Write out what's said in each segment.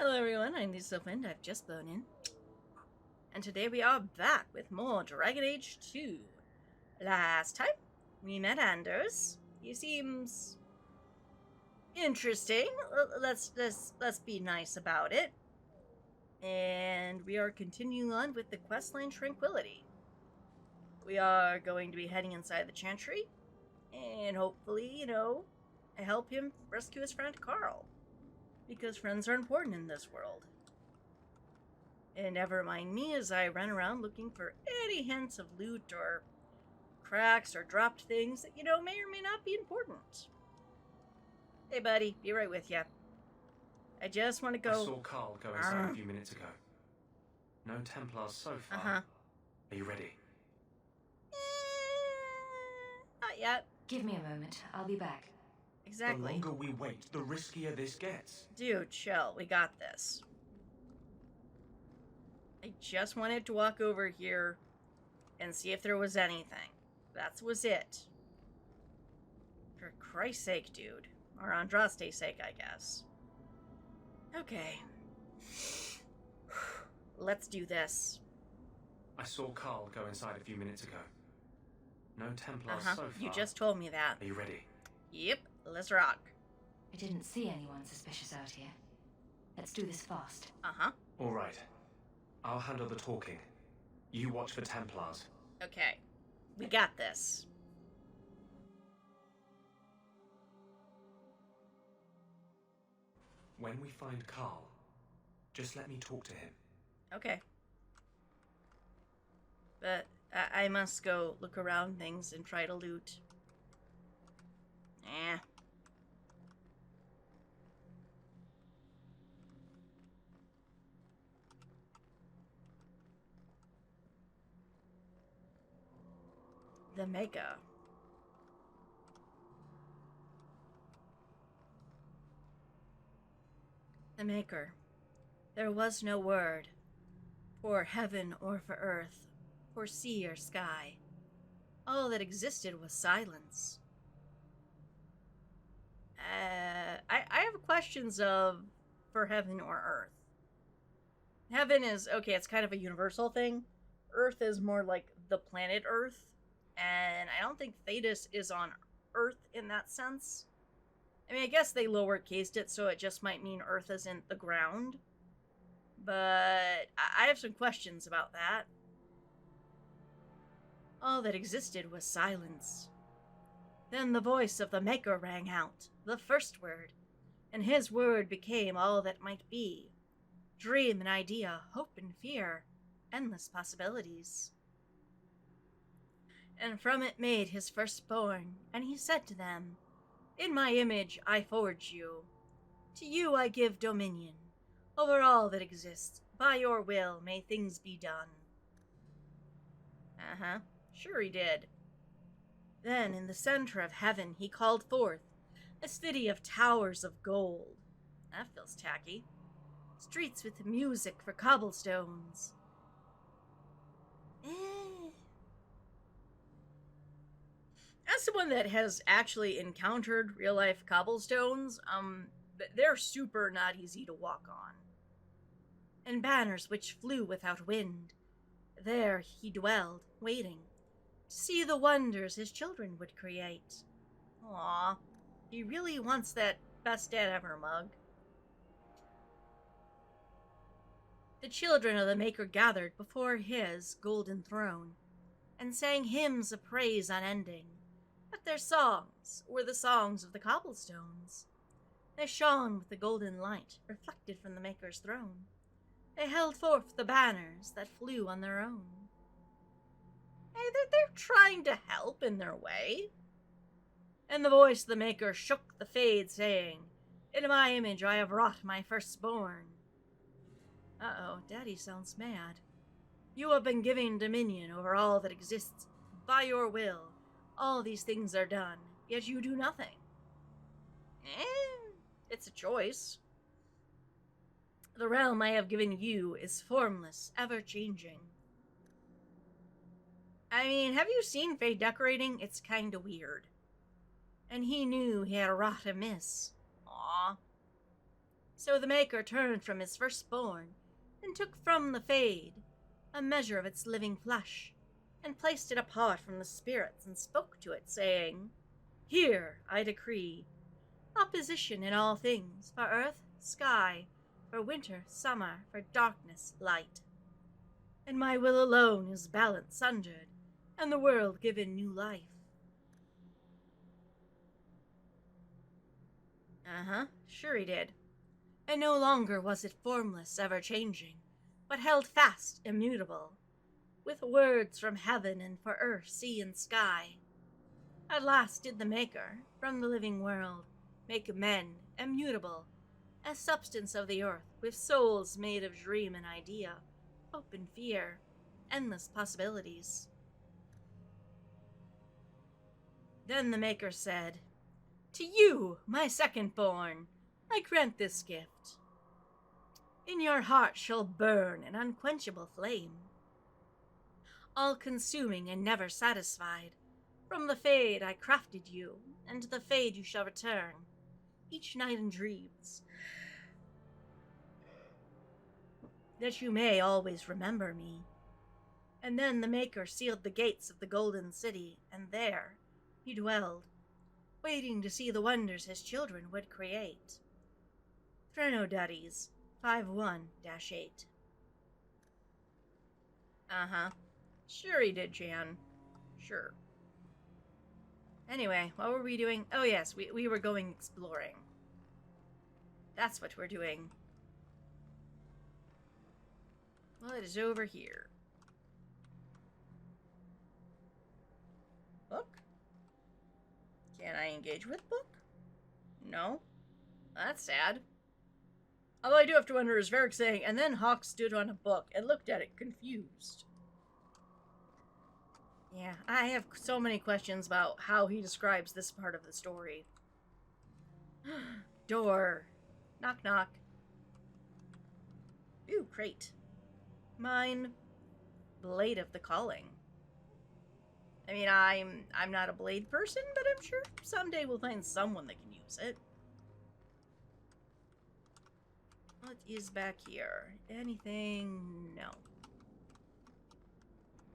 Hello everyone, I'm the Sylphant. I've just blown in. And today we are back with more Dragon Age 2. Last time, we met Anders. He seems interesting. Let's be nice about it. And we are continuing on with the questline Tranquility. We are going to be heading inside the Chantry, and hopefully, help him rescue his friend Karl. Because friends are important in this world. And never mind me as I run around looking for any hints of loot or cracks or dropped things that, may or may not be important. Hey, buddy, be right with you. I just want to go. I saw Karl go inside a few minutes ago. No Templars so far. Are you ready? Not yet. Give me a moment. I'll be back. Exactly. The longer we wait, the riskier this gets. Dude, chill. We got this. I just wanted to walk over here and see if there was anything. That was it. For Christ's sake, dude. Or Andraste's sake, I guess. Okay. Let's do this. I saw Karl go inside a few minutes ago. No Templars so far. You just told me that. Are you ready? Yep, let's rock. I didn't see anyone suspicious out here. Let's do this fast. All right. I'll handle the talking. You watch for Templars. Okay. We got this. When we find Karl, just let me talk to him. Okay. But I must go look around things and try to loot. The Maker. The Maker. There was no word, for heaven or for earth, for sea or sky. All that existed was silence. I have questions of for heaven or earth. Heaven is, okay, it's kind of a universal thing. Earth is more like the planet Earth. And I don't think Thetis is on Earth in that sense. I mean, I guess they lowercased it, so it just might mean Earth isn't the ground. But I have some questions about that. All that existed was silence. Then the voice of the Maker rang out, the first word, and his word became all that might be. Dream and idea, hope and fear, endless possibilities. And from it made his firstborn, and he said to them, In my image I forge you. To you I give dominion. Over all that exists, by your will may things be done. Sure he did. Then in the center of heaven he called forth a city of towers of gold. That feels tacky. Streets with music for cobblestones. As someone that has actually encountered real-life cobblestones, they're super not easy to walk on. And banners which flew without wind. There he dwelled, waiting, to see the wonders his children would create. Aw, he really wants that best dad ever mug. The children of the Maker gathered before his golden throne, and sang hymns of praise unending. But their songs were the songs of the cobblestones. They shone with the golden light reflected from the Maker's throne. They held forth the banners that flew on their own. Hey, they're trying to help in their way. And the voice of the Maker shook the fade, saying, In my image I have wrought my firstborn. Uh-oh, Daddy sounds mad. You have been given dominion over all that exists. By your will, all these things are done, yet you do nothing. It's a choice. The realm I have given you is formless, ever-changing. I mean, have you seen Fae decorating? It's kinda weird. And he knew he had wrought amiss. Aww. So the Maker turned from his firstborn, and took from the Fade a measure of its living flesh, and placed it apart from the spirits, and spoke to it, saying, Here I decree opposition in all things, for earth, sky, for winter, summer, for darkness, light. And my will alone is balance sundered, and the world given new life. Sure he did. And no longer was it formless, ever-changing, but held fast, immutable, with words from heaven and for earth, sea, and sky. At last did the Maker, from the living world, make men, immutable, as substance of the earth, with souls made of dream and idea, hope and fear, endless possibilities. Then the Maker said, To you, my second-born, I grant this gift. In your heart shall burn an unquenchable flame, all-consuming and never satisfied. From the Fade I crafted you, and to the Fade you shall return, each night in dreams, that you may always remember me. And then the Maker sealed the gates of the Golden City, and there he dwelled, waiting to see the wonders his children would create. Threnoduddies 51-8. Sure he did, Jan. Sure. Anyway, what were we doing? Oh yes, we were going exploring. That's what we're doing. Well, it is over here. Book? Can I engage with book? No. That's sad. Although I do have to wonder, is Varric saying, and then Hawk stood on a book and looked at it confused. Yeah, I have so many questions about how he describes this part of the story. Door. Knock, knock. Ooh, crate. Mine. Blade of the Calling. I mean, I'm not a blade person, but I'm sure someday we'll find someone that can use it. What is back here? Anything? No.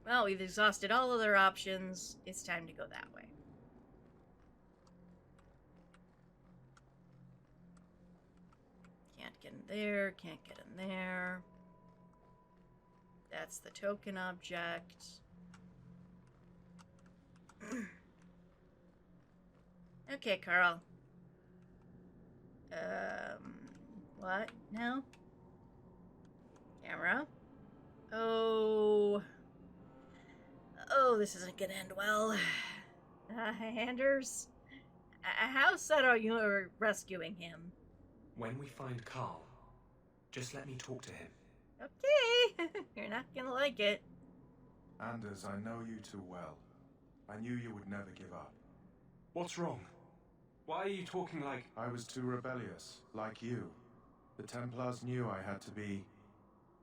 Well, we've exhausted all other options. It's time to go that way. Can't get in there, can't get in there. That's the token object. Okay, Karl. What now? Camera? Oh, this isn't gonna end well. Anders? How set are you rescuing him? When we find Karl, just let me talk to him. Okay, you're not gonna like it. Anders, I know you too well. I knew you would never give up. What's wrong? Why are you talking like... I was too rebellious, like you. The Templars knew I had to be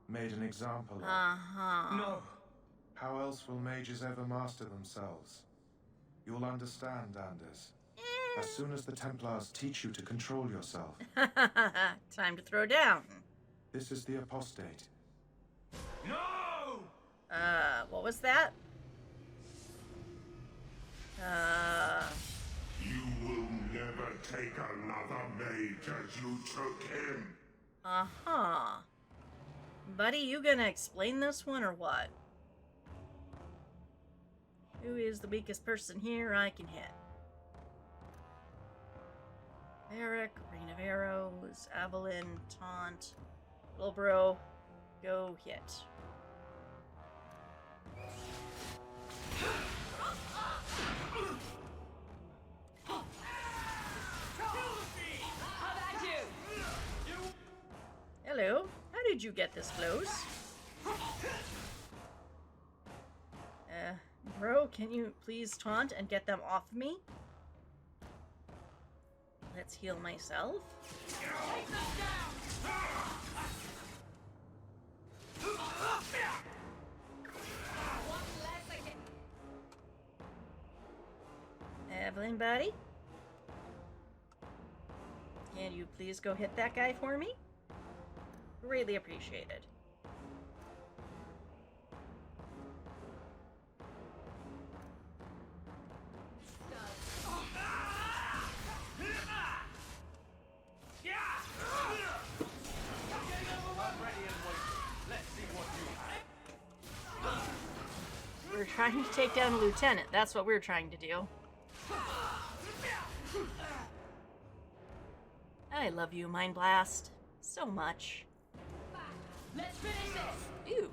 made an example of. No! How else will mages ever master themselves? You'll understand, Anders. As soon as the Templars teach you to control yourself. Time to throw down. This is the apostate. No! What was that? You will never take another mage as you took him. Buddy, you gonna explain this one or what? Who is the weakest person here I can hit? Varric, Rain of Arrows, Evelyn, Taunt, Little Bro, go hit. Hello, how did you get this close? Bro, can you please taunt and get them off me? Let's heal myself. Evelyn, buddy? Can you please go hit that guy for me? Greatly appreciated. We're trying to take down a lieutenant. That's what we're trying to do. I love you, Mind Blast. So much. Let's finish this! Ooh.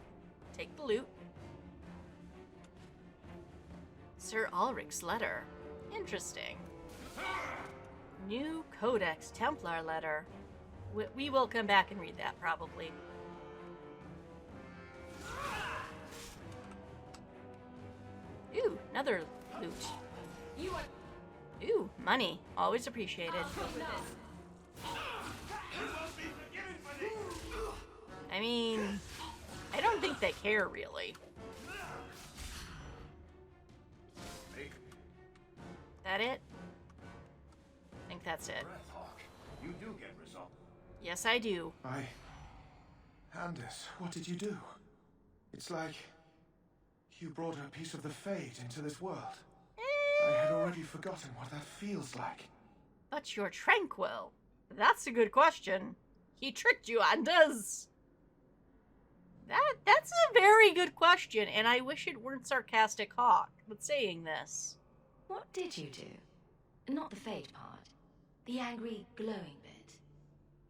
Take the loot. Sir Ulrich's letter. Interesting. New Codex Templar letter. We will come back and read that, probably. Ooh, another loot. You are Ooh, money. Always appreciated. I mean, I don't think they care, really. That it? I think that's it. You do get results. Yes, I do. Anders, what did you do? It's like you brought a piece of the fate into this world. I had already forgotten what that feels like. But you're tranquil. That's a good question. He tricked you, Anders. That's a very good question, and I wish it weren't sarcastic Hawk, but saying this. What did you do? Not the fade part. The angry, glowing bit.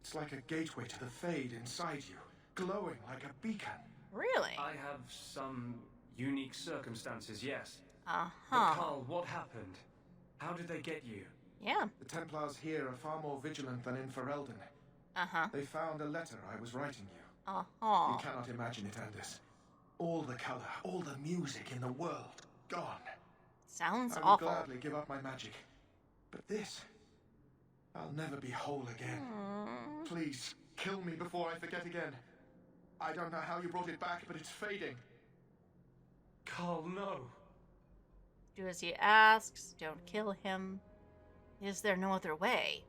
It's like a gateway to the fade inside you, glowing like a beacon. Really? I have some unique circumstances, yes. But Uh-huh. Karl, what happened? How did they get you? Yeah. The Templars here are far more vigilant than in Ferelden. Uh-huh. They found a letter I was writing you. Uh-huh. You cannot imagine it, Anders. All the color, all the music in the world, gone. Sounds I would awful. gladly give up my magic. But this, I'll never be whole again. Mm. Please, kill me before I forget again. I don't know how you brought it back, but it's fading. Karl, no. Do as he asks. Don't kill him. Is there no other way?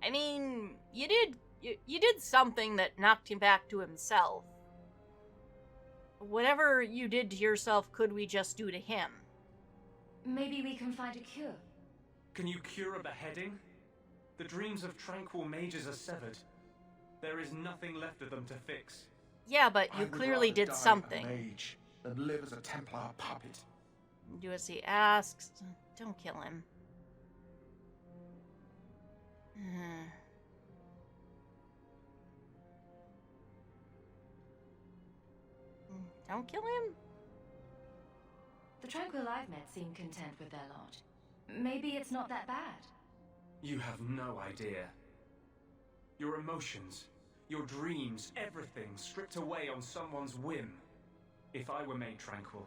I mean, you did something that knocked him back to himself. Whatever you did to yourself, could we just do to him? Maybe we can find a cure. Can you cure a beheading? The dreams of tranquil mages are severed. There is nothing left of them to fix. Yeah, but I you would clearly rather did die a something. mage than live as a Templar puppet. Do as he asks. Don't kill him. Don't kill him? The Tranquil I've met seem content with their lot. Maybe it's not that bad. You have no idea. Your emotions, your dreams, everything stripped away on someone's whim. If I were made tranquil,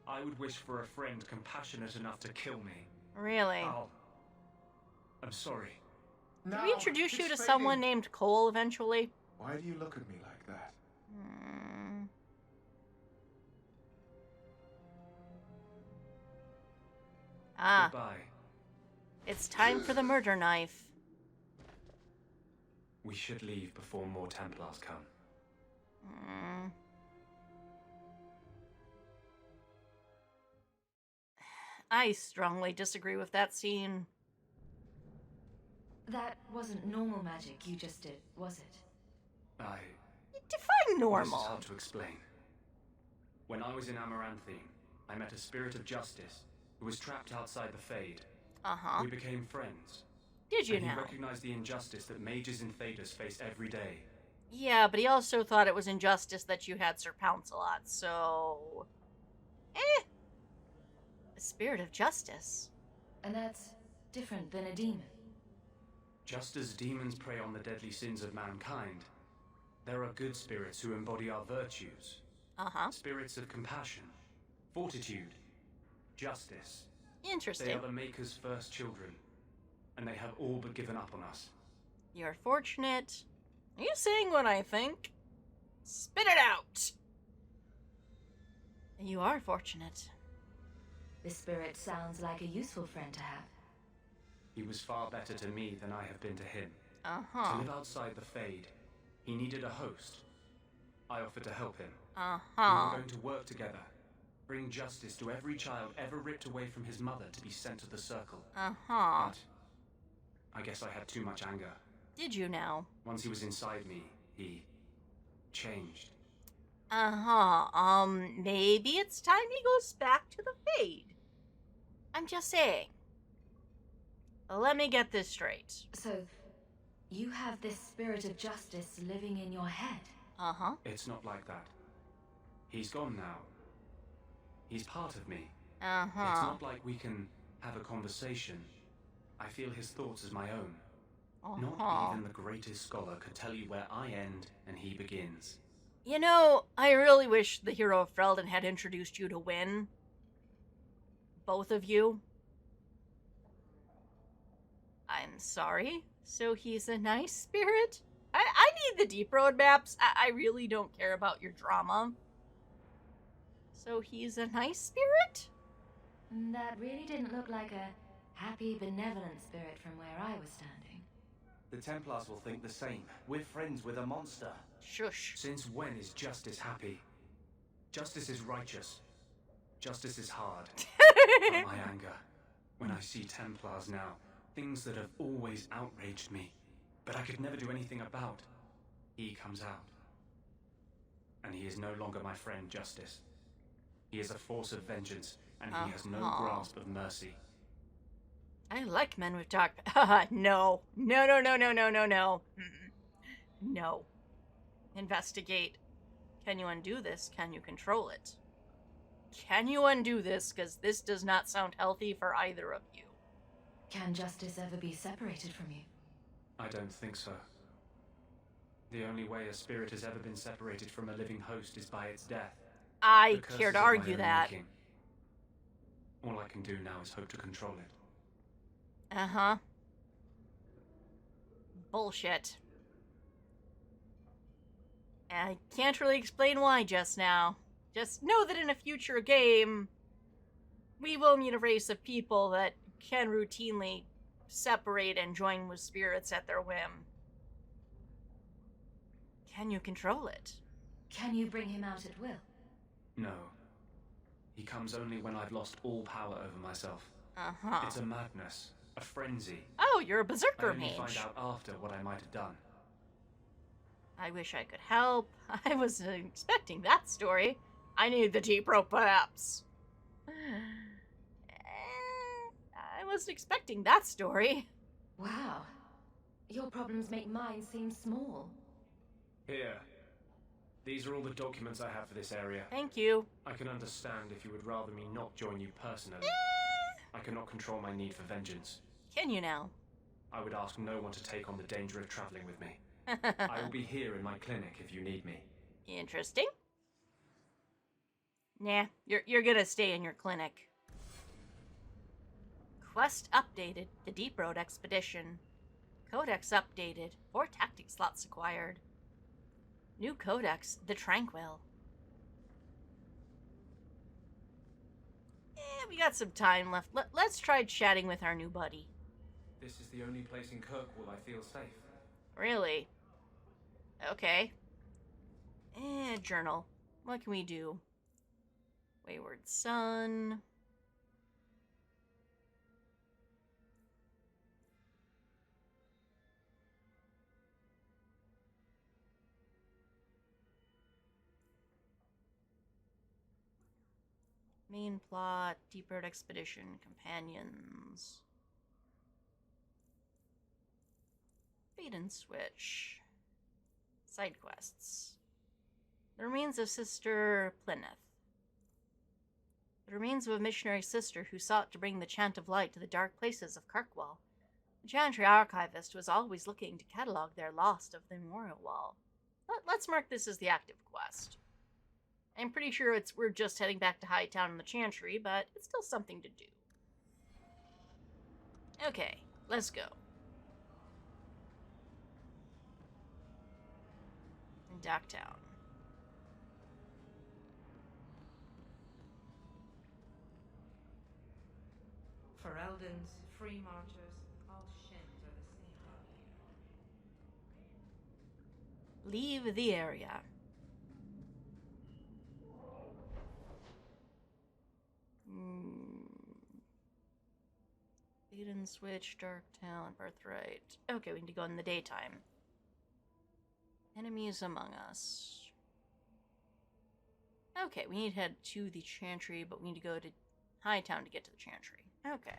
I would wish for a friend compassionate enough to kill me. Really? Karl, I'm sorry. Did we introduce you to someone named Cole eventually? Why do you look at me like that? Ah, Goodbye. it's time for the murder knife. We should leave before more Templars come. I strongly disagree with that scene. That wasn't normal magic you just did, was it? Define This is normal. hard to explain. When I was in Amaranthine, I met a spirit of justice who was trapped outside the Fade. Uh-huh. We became friends. Did you And he now? recognized the injustice that mages and Thaders face every day. Yeah, but he also thought it was injustice that you had Sir Pounce-a-lot, so... The spirit of justice. And that's different than a demon. Just as demons prey on the deadly sins of mankind, there are good spirits who embody our virtues. Uh-huh. Spirits of compassion, fortitude, justice. They Interesting. are the Maker's first children, and they have all but given up on us. You're fortunate. Are you saying what I think? Spit it out! You are fortunate. This spirit sounds like a useful friend to have. He was far better to me than I have been to him. To Uh-huh. live outside the Fade, he needed a host. I offered to help him. We Uh-huh. were going to work together, bring justice to every child ever ripped away from his mother to be sent to the Circle. Uh-huh. But I guess I had too much anger. Did you now? Once he was inside me, he changed. Uh-huh. Maybe it's time he goes back to the Fade. I'm just saying. Let me get this straight. So, you have this spirit of justice living in your head? Uh-huh. It's not like that. He's gone now. He's part of me. Uh-huh. It's not like we can have a conversation. I feel his thoughts as my own. Not even the greatest scholar could tell you where I end and he begins. You know, I really wish the hero of Freldon had introduced you to Wynn. Both of you. I'm sorry. So he's a nice spirit? I need the Deep Road maps. I really don't care about your drama. So he's a nice spirit? That really didn't look like a happy, benevolent spirit from where I was standing. The Templars will think the same. We're friends with a monster. Shush. Since when is justice happy? Justice is righteous. Justice is hard. But my anger, when I see Templars now, things that have always outraged me, but I could never do anything about, he comes out. And he is no longer my friend, Justice. He is a force of vengeance, and he has no grasp of mercy. I like men with dark... No. No, no, no, no, no, no, no. No. Investigate. Can you undo this? Can you control it? Can you undo this? Because this does not sound healthy for either of you. Can justice ever be separated from you? I don't think so. The only way a spirit has ever been separated from a living host is by its death. I The curse care is to of my argue own that. making. All I can do now is hope to control it. Uh-huh. Bullshit. I can't really explain why just now. Just know that in a future game, we will meet a race of people that can routinely separate and join with spirits at their whim. Can you control it? Can you bring him out at will? No. He comes only when I've lost all power over myself. Uh-huh. It's a madness, a frenzy. Oh, you're a I berserker only mage. find out after what I might have done. I wish I could help. I wasn't expecting that story. I need the deep rope perhaps. I wasn't expecting that story. Wow. Your problems make mine seem small. Here. These are all the documents I have for this area. Thank you. I can understand if you would rather me not join you personally. I cannot control my need for vengeance. Can you now? I would ask no one to take on the danger of traveling with me. I will be here in my clinic if you need me. Interesting. Nah, you're gonna stay in your clinic. Quest updated. The Deep Road Expedition. Codex updated. 4 tactic slots acquired. New codex, the Tranquil. We got some time left. Let's try chatting with our new buddy. This is the only place in Kirkwall I feel safe. Really? Okay. Journal. What can we do? Wayward Son. Main plot, Deep Road Expedition, companions. Bait and switch. Side quests. The remains of Sister Plymouth. The remains of a missionary sister who sought to bring the chant of light to the dark places of Kirkwall. The Chantry archivist was always looking to catalog their lost of the memorial wall. Let's mark this as the active quest. I'm pretty sure we're just heading back to Hightown in the Chantry, but it's still something to do. Okay, let's go. In Docktown. Ferelden's free marchers, Leave the area. Bait and switch, dark talent, birthright. Okay, we need to go in the daytime. Enemies among us. Okay, we need to head to the Chantry, but we need to go to Hightown to get to the Chantry. Okay.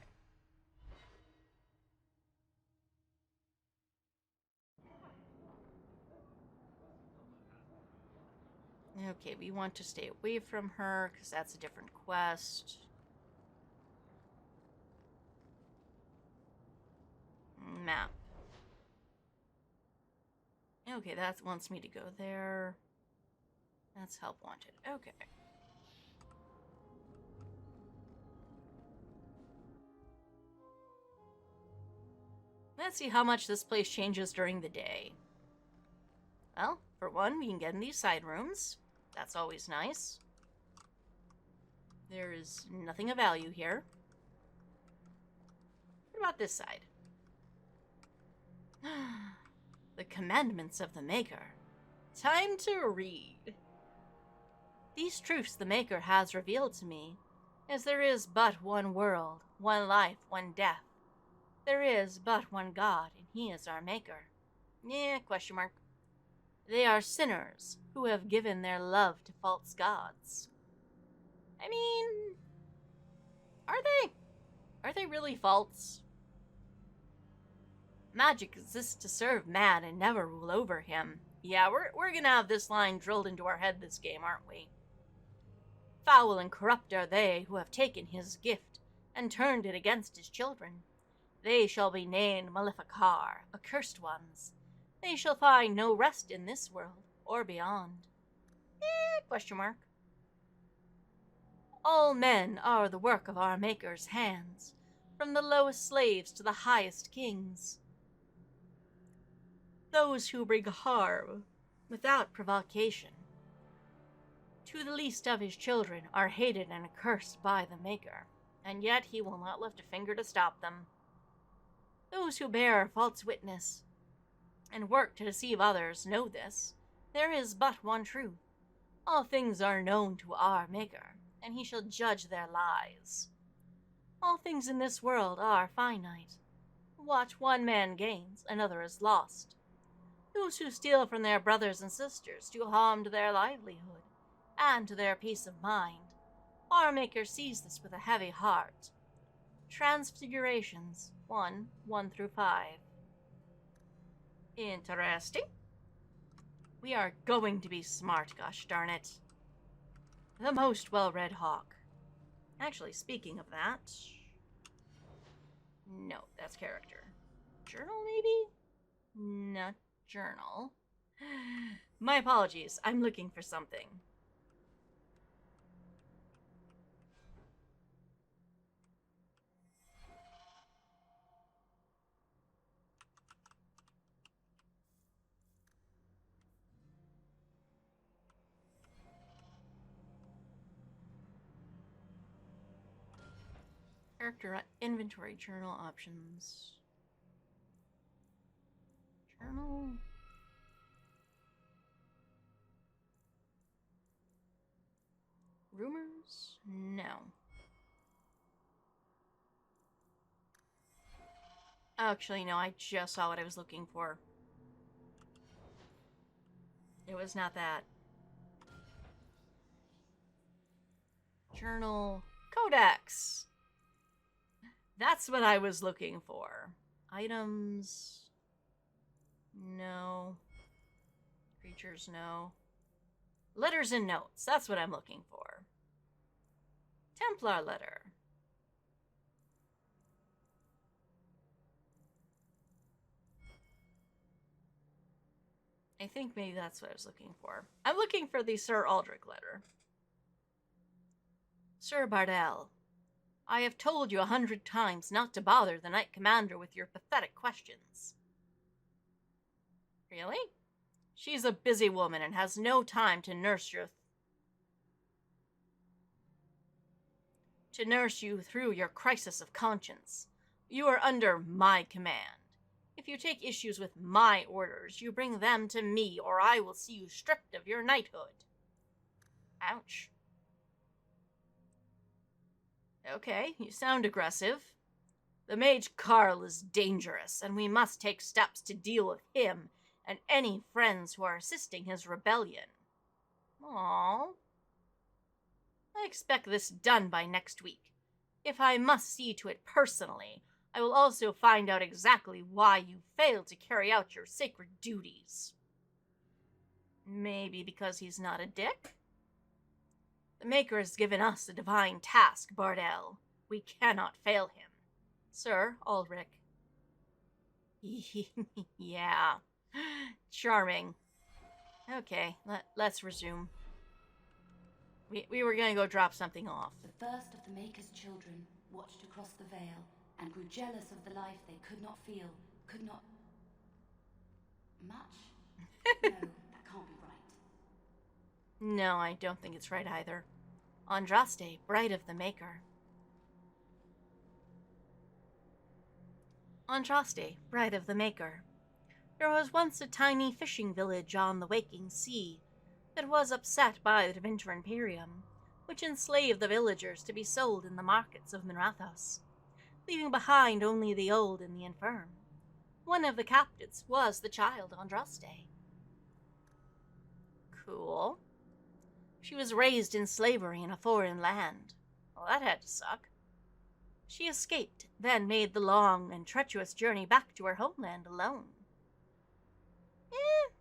Okay, we want to stay away from her, because that's a different quest. Map. Okay, that wants me to go there. That's help wanted. Okay. Let's see how much this place changes during the day. Well, for one, we can get in these side rooms. That's always nice. There is nothing of value here. What about this side? The Commandments of the Maker. Time to read. These truths the Maker has revealed to me, as there is but one world, one life, one death. There is but one God, and He is our Maker. Question mark. They are sinners who have given their love to false gods. I mean, are they? Are they really false? Magic exists to serve man and never rule over him. Yeah, we're gonna have this line drilled into our head this game, aren't we? Foul and corrupt are they who have taken his gift and turned it against his children. They shall be named Maleficar, accursed ones. They shall find no rest in this world or beyond. Question mark. All men are the work of our Maker's hands, from the lowest slaves to the highest kings. Those who bring harm without provocation to the least of his children are hated and accursed by the Maker, and yet he will not lift a finger to stop them. Those who bear false witness and work to deceive others know this. There is but one truth. All things are known to our Maker, and he shall judge their lies. All things in this world are finite. What one man gains, another is lost. Those who steal from their brothers and sisters do harm to their livelihood and to their peace of mind. Our Maker sees this with a heavy heart. Transfigurations 1 through 5. Interesting. We are going to be smart, gosh darn it. The most well-read hawk. Actually, speaking of that... No, that's character. Journal, maybe? Not journal. My apologies, I'm looking for something. Character inventory journal options. Journal. Rumors? No. Actually, no, I just saw what I was looking for. It was not that. Journal. Codex! That's what I was looking for. Items. No. Creatures, no. Letters and notes. That's what I'm looking for. Templar letter. I think maybe that's what I was looking for. I'm looking for the Sir Aldrich letter. Sir Bardell, I have told you 100 times not to bother the Knight Commander with your pathetic questions. Really? She's a busy woman and has no time to nurse you through your crisis of conscience. You are under my command. If you take issues with my orders, you bring them to me, or I will see you stripped of your knighthood. Ouch. Okay, you sound aggressive. The mage Karl is dangerous, and we must take steps to deal with him and any friends who are assisting his rebellion. Aww. I expect this done by next week. If I must see to it personally, I will also find out exactly why you failed to carry out your sacred duties. Maybe because he's not a dick? The Maker has given us a divine task, Bardell. We cannot fail him. Sir Ulrich. Yeah. Charming. Okay, let's resume. We were gonna go drop something off. The first of the Maker's children watched across the veil and grew jealous of the life they could not feel, could not... Much? No, that can't be right. No, I don't think it's right either. Andraste, bride of the Maker. Andraste, bride of the Maker. There was once a tiny fishing village on the waking sea that was upset by the Devinter Imperium, which enslaved the villagers to be sold in the markets of Minrathos, leaving behind only the old and the infirm. One of the captives was the child Andraste. Cool. She was raised in slavery in a foreign land. Well, that had to suck. She escaped, then made the long and treacherous journey back to her homeland alone.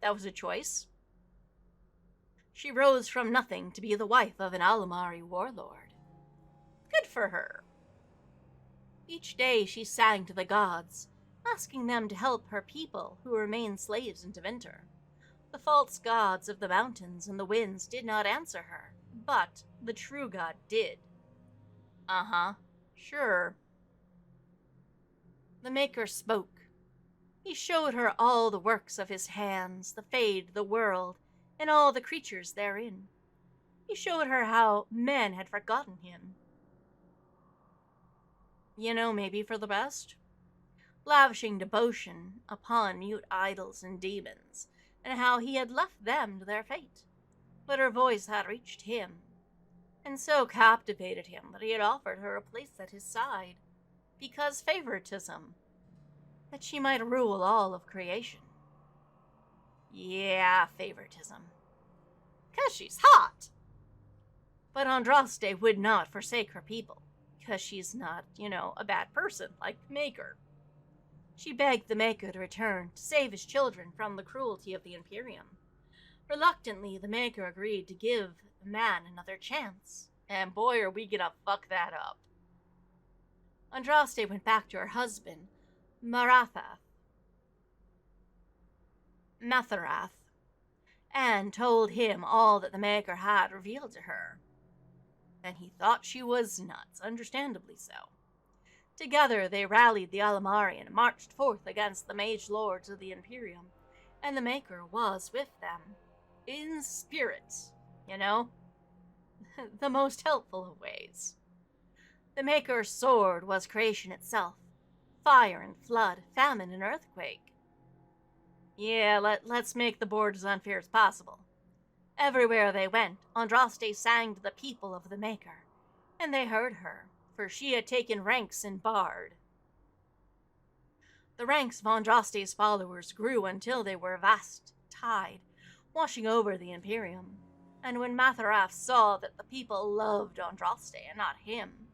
That was a choice. She rose from nothing to be the wife of an Alamari warlord. Good for her. Each day she sang to the gods, asking them to help her people who remained slaves in Deventer. The false gods of the mountains and the winds did not answer her, but the true god did. Uh-huh, sure. The Maker spoke. He showed her all the works of his hands, the Fade, the world, and all the creatures therein. He showed her how men had forgotten him. You know, maybe for the best. Lavishing devotion upon mute idols and demons, and how he had left them to their fate. But her voice had reached him, and so captivated him that he had offered her a place at his side, because favoritism, that she might rule all of creation. Yeah, favoritism. 'Cause she's hot! But Andraste would not forsake her people, because she's not, a bad person like the Maker. She begged the Maker to return to save his children from the cruelty of the Imperium. Reluctantly, the Maker agreed to give the man another chance, and boy are we gonna fuck that up. Andraste went back to her husband, Matharath, and told him all that the Maker had revealed to her. And he thought she was nuts, understandably so. Together they rallied the Alamari and marched forth against the mage lords of the Imperium, and the Maker was with them. In spirit, the most helpful of ways. The Maker's sword was creation itself. Fire and flood, famine and earthquake. Yeah, let's make the board as unfair as possible. Everywhere they went, Andraste sang to the people of the Maker, and they heard her, for she had taken ranks in Bard. The ranks of Andraste's followers grew until they were a vast tide, washing over the Imperium, and when Matharath saw that the people loved Andraste and not him,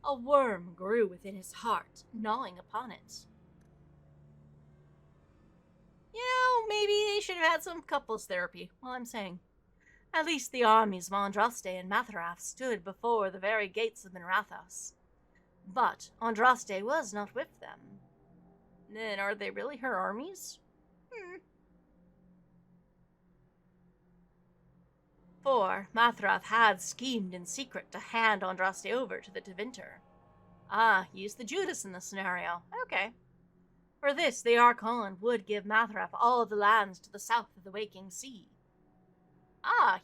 a worm grew within his heart, gnawing upon it. Maybe they should have had some couples therapy, well, I'm saying. At least the armies of Andraste and Matharath stood before the very gates of Minrathos. But Andraste was not with them. Then are they really her armies? For Matharath had schemed in secret to hand Andraste over to the Devinter. Use the Judas in this scenario. Okay. For this, the Archon would give Matharath all the lands to the south of the Waking Sea.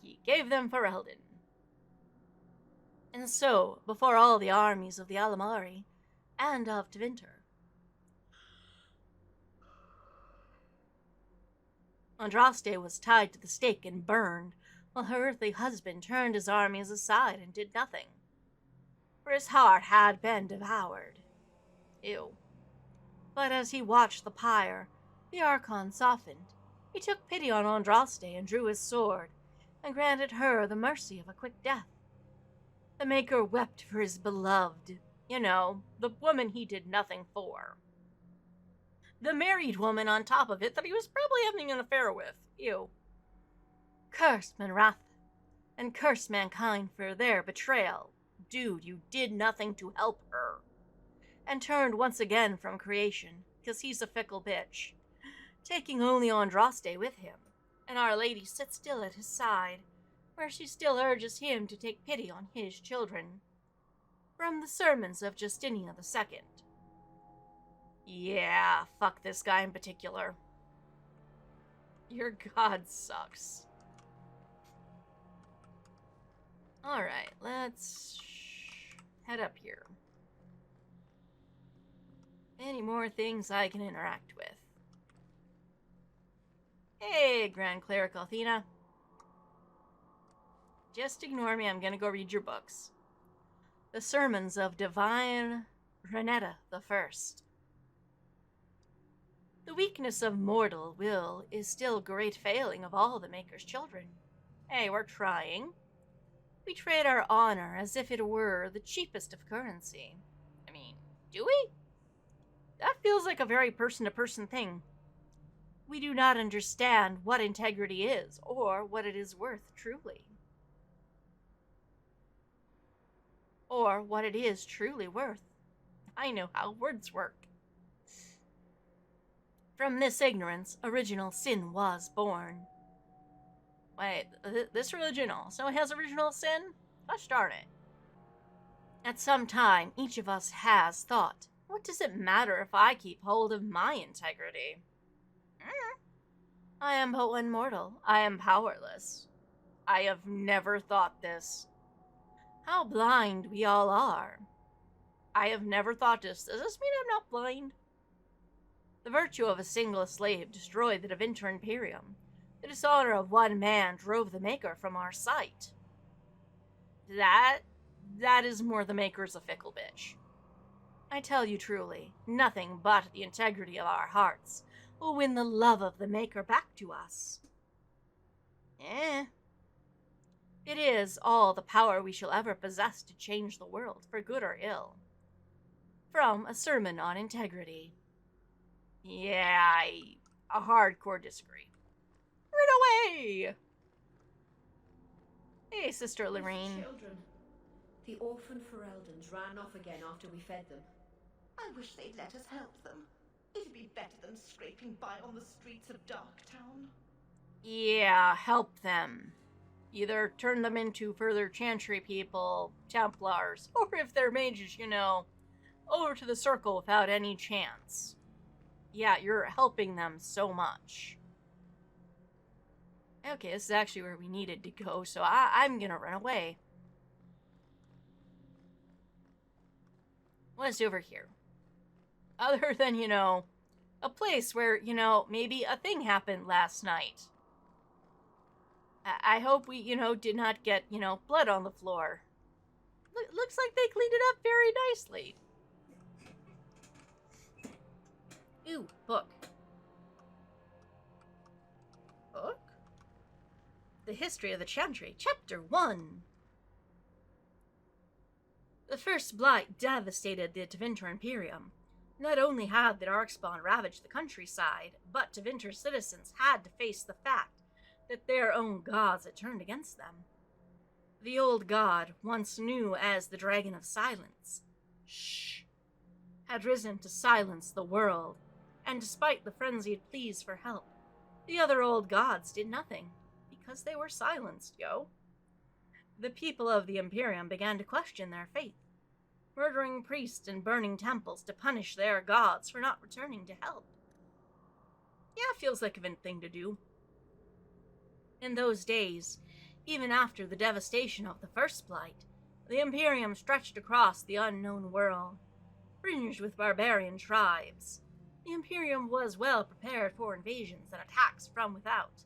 He gave them for Eldon. And so, before all the armies of the Alamari and of Devinter, Andraste was tied to the stake and burned, while her earthly husband turned his armies aside and did nothing. For his heart had been devoured. Ew. But as he watched the pyre, the Archon softened. He took pity on Andraste and drew his sword, and granted her the mercy of a quick death. The Maker wept for his beloved, the woman he did nothing for. The married woman on top of it that he was probably having an affair with. Ew. Curse Manratha, and curse mankind for their betrayal. Dude, you did nothing to help her. And turned once again from creation, because he's a fickle bitch, taking only Andraste with him, and Our Lady sits still at his side, where she still urges him to take pity on his children. From the sermons of Justinian II. Yeah, fuck this guy in particular. Your god sucks. Alright, let's head up here. Any more things I can interact with? Hey, Grand Cleric Althena. Just ignore me, I'm gonna go read your books. The Sermons of Divine Renetta the First. The weakness of mortal will is still great failing of all the Maker's children. Hey, we're trying. We trade our honor as if it were the cheapest of currency. I mean, do we? That feels like a very person-to-person thing. We do not understand what integrity is, or what it is worth truly. Or what it is truly worth. I know how words work. From this ignorance, original sin was born. Wait, this religion also has original sin? Gosh darn it. At some time, each of us has thought, what does it matter if I keep hold of my integrity? I am but one mortal. I am powerless. I have never thought this. How blind we all are. I have never thought this. Does this mean I'm not blind? The virtue of a single slave destroyed the Devinter Imperium. The dishonor of one man drove the Maker from our sight. That is more the Maker's a fickle bitch. I tell you truly, nothing but the integrity of our hearts will win the love of the Maker back to us. It is all the power we shall ever possess to change the world, for good or ill. From A Sermon on Integrity. Yeah, a hardcore disagree. Run away! Hey, Sister Lorraine. Children. The orphan Fereldans ran off again after we fed them. I wish they'd let us help them. It'd be better than scraping by on the streets of Darktown. Yeah, help them. Either turn them into further Chantry people, Templars, or if they're mages, over to the Circle without any chance. Yeah, you're helping them so much. Okay, this is actually where we needed to go, so I'm gonna run away. What is over here? Other than, a place where, maybe a thing happened last night. I hope we, did not get, blood on the floor. Looks like they cleaned it up very nicely. Ooh, book. Book? The History of the Chantry, Chapter 1. The first blight devastated the Tevinter Imperium. Not only had the Darkspawn ravaged the countryside, but Tevinter citizens had to face the fact that their own gods had turned against them. The old god, once knew as the Dragon of Silence, had risen to silence the world, and despite the frenzied pleas for help, the other old gods did nothing, because they were silenced, yo. The people of the Imperium began to question their faith, murdering priests and burning temples to punish their gods for not returning to help. Yeah, feels like a Vint thing to do. In those days, even after the devastation of the First Blight, the Imperium stretched across the unknown world, fringed with barbarian tribes. the Imperium was well prepared for invasions and attacks from without.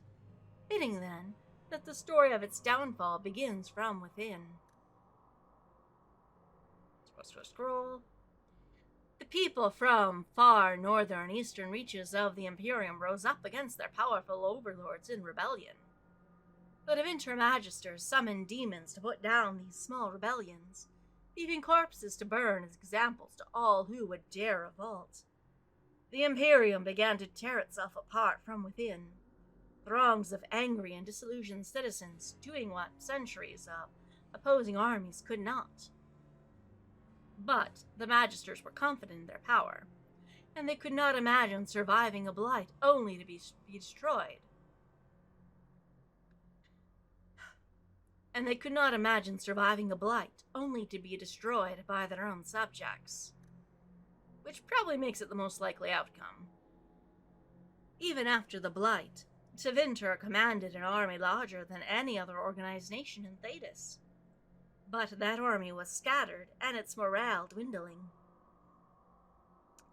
Fitting, then, that the story of its downfall begins from within. Scroll. The people from far northern and eastern reaches of the Imperium rose up against their powerful overlords in rebellion. The Devinter Magisters summoned demons to put down these small rebellions, leaving corpses to burn as examples to all who would dare revolt. The Imperium began to tear itself apart from within. Throngs of angry and disillusioned citizens doing what centuries of opposing armies could not. But the Magisters were confident in their power, and they could not imagine surviving a blight only to be destroyed. And they could not imagine surviving a blight only to be destroyed by their own subjects. Which probably makes it the most likely outcome. Even after the blight, Tevinter commanded an army larger than any other organized nation in Thedas. But that army was scattered and its morale dwindling.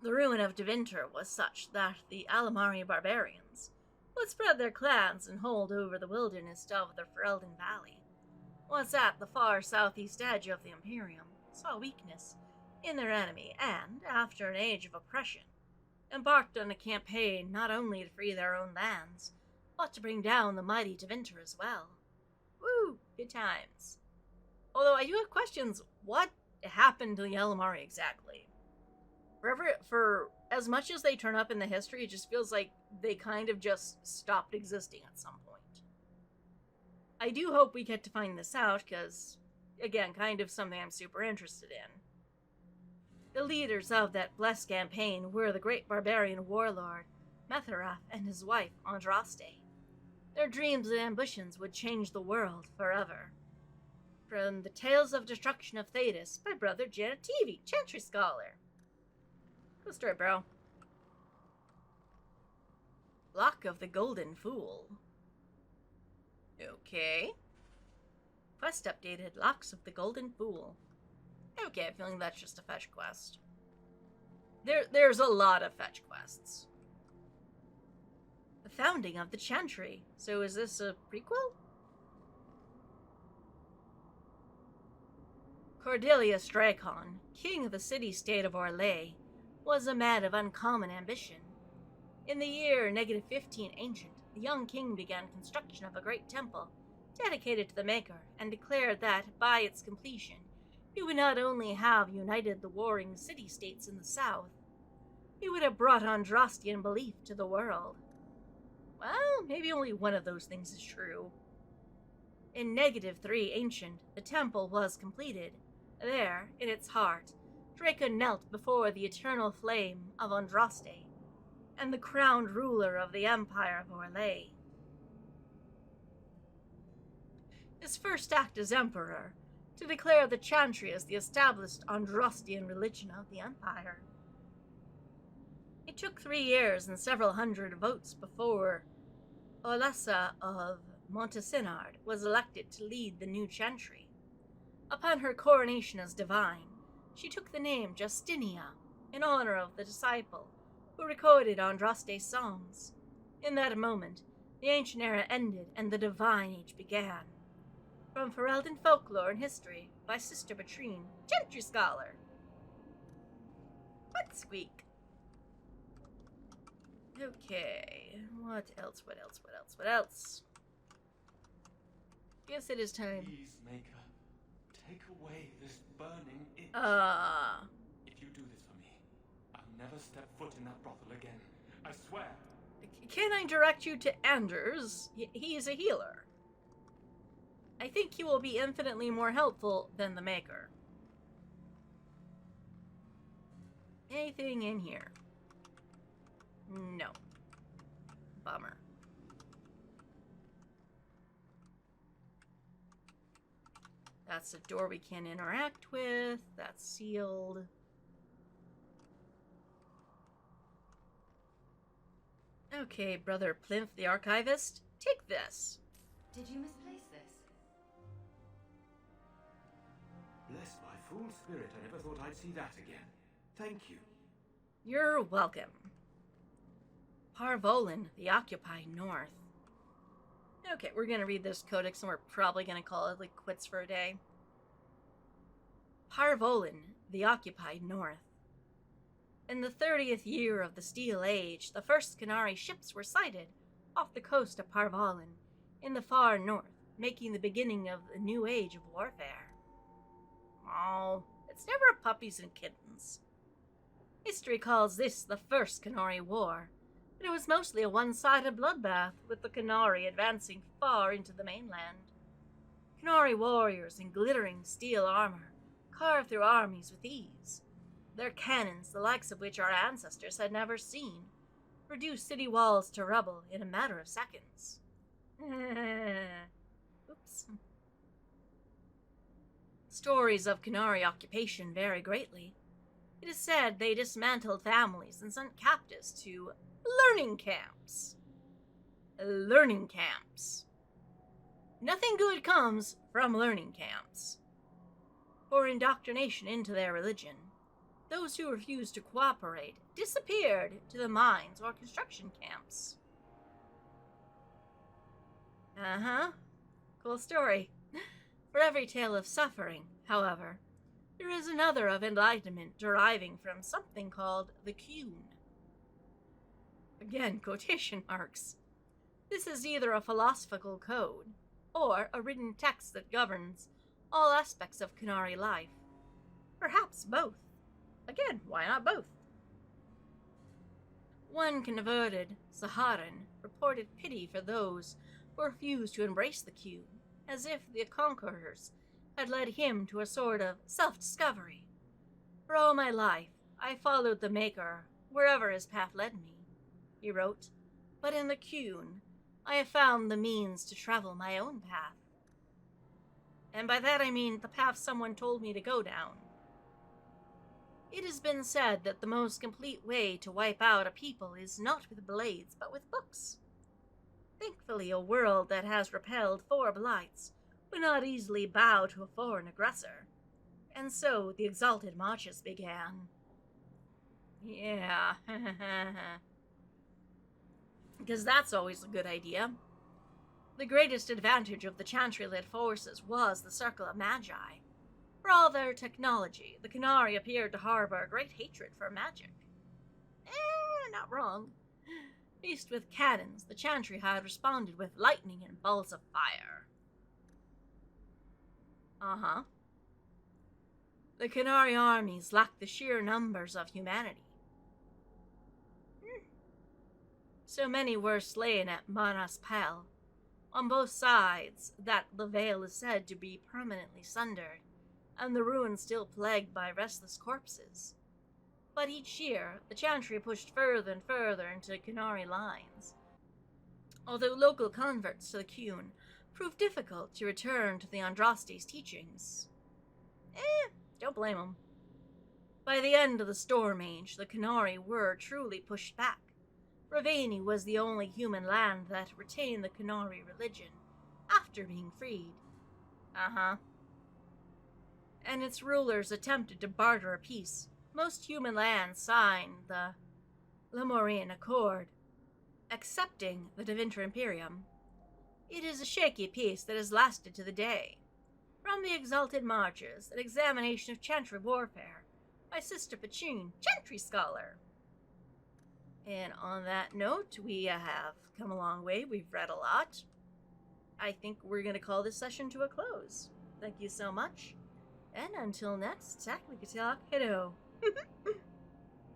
The ruin of Tevinter was such that the Alamari barbarians, who had spread their clans and hold over the wilderness of the Ferelden Valley, was at the far southeast edge of the Imperium, saw weakness in their enemy and, after an age of oppression, embarked on a campaign not only to free their own lands, but to bring down the mighty Tevinter as well. Woo! Good times. Although I do have questions, what happened to the Elamari exactly? For as much as they turn up in the history, it just feels like they kind of just stopped existing at some point. I do hope we get to find this out, because, again, kind of something I'm super interested in. The leaders of that blessed campaign were the great barbarian warlord, Metherath, and his wife, Andraste. Their dreams and ambitions would change the world forever. From the Tales of Destruction of Thedas by Brother Janativi, Chantry Scholar. Cool story, bro. Lock of the Golden Fool. Okay. Quest updated. Locks of the Golden Fool. Okay, I'm feeling that's just a fetch quest. There's a lot of fetch quests. The founding of the Chantry. So is this a prequel? Cordelius Dracon, king of the city-state of Orlais, was a man of uncommon ambition. In the year -15 Ancient, the young king began construction of a great temple dedicated to the Maker, and declared that, by its completion, he would not only have united the warring city-states in the south, he would have brought Andrastian belief to the world. Well, maybe only one of those things is true. In -3 Ancient, the temple was completed. There, in its heart, Draco knelt before the eternal flame of Andraste, and the crowned ruler of the Empire of Orlais. His first act as emperor, to declare the Chantry as the established Andrastian religion of the Empire. It took 3 years and several hundred votes before Olessa of Montesinard was elected to lead the new Chantry. Upon her coronation as divine, she took the name Justinia, in honor of the disciple who recorded Andraste's songs. In that moment, the ancient era ended and the divine age began. From Ferelden Folklore and History by Sister Patrine, Chantry Scholar. What squeak? Okay, what else? Guess it is time. Please, Maker, take away this burning itch. If you do this for me, I'll never step foot in that brothel again. I swear. Can I direct you to Anders? He is a healer. I think he will be infinitely more helpful than the Maker. Anything in here? No. Bummer. That's a door we can't interact with. That's sealed. Okay, Brother Plinth the Archivist, take this. Did you misplace this? Bless my fool spirit, I never thought I'd see that again. Thank you. You're welcome. Parvolin, the occupied north. Okay, we're gonna read this codex and we're probably gonna call it like quits for a day. Parvolin, the occupied north. In the 30th year of the Steel Age, the first Qunari ships were sighted off the coast of Parvolin in the far north, making the beginning of the new age of warfare. Oh, it's never puppies and kittens. History calls this the First Qunari War, but it was mostly a one-sided bloodbath, with the Qunari advancing far into the mainland. Qunari warriors in glittering steel armor carved through armies with ease. Their cannons, the likes of which our ancestors had never seen, reduced city walls to rubble in a matter of seconds. Oops. Stories of Qunari occupation vary greatly. It is said they dismantled families and sent captives to learning camps. Learning camps. Nothing good comes from learning camps. For indoctrination into their religion, those who refused to cooperate disappeared to the mines or construction camps. Cool story. For every tale of suffering, however, there is another of enlightenment deriving from something called the Qun. Again, quotation marks. This is either a philosophical code or a written text that governs all aspects of Qunari life. Perhaps both. Again, why not both? One converted Saharan reported pity for those who refused to embrace the Qun, as if the conquerors had led him to a sort of self-discovery. For all my life, I followed the Maker wherever his path led me, he wrote, but in the Qun, I have found the means to travel my own path. And by that I mean the path someone told me to go down. It has been said that the most complete way to wipe out a people is not with blades, but with books. Thankfully, a world that has repelled 4 blights would not easily bow to a foreign aggressor. And so the exalted marches began. Yeah, because that's always a good idea. The greatest advantage of the Chantry-led forces was the Circle of Magi. For all their technology, the Qunari appeared to harbor a great hatred for magic. Not wrong. Faced with cannons, the Chantry had responded with lightning and balls of fire. The Qunari armies lacked the sheer numbers of humanity. So many were slain at Manas Pel, on both sides, that the veil is said to be permanently sundered, and the ruins still plagued by restless corpses. But each year, the Chantry pushed further and further into Qunari lines. Although local converts to the Qun proved difficult to return to the Andrastes' teachings. Don't blame them. By the end of the Storm Age, the Qunari were truly pushed back. Ravani was the only human land that retained the Qunari religion after being freed. And its rulers attempted to barter a peace. Most human lands signed the Lemurian Accord, accepting the Devinter Imperium. It is a shaky peace that has lasted to the day. From the Exalted Marches, an examination of Chantry warfare by Sister Pachune, Chantry scholar. And on that note, we have come a long way. We've read a lot. I think we're going to call this session to a close. Thank you so much. And until next, Tack, we can talk. Hello.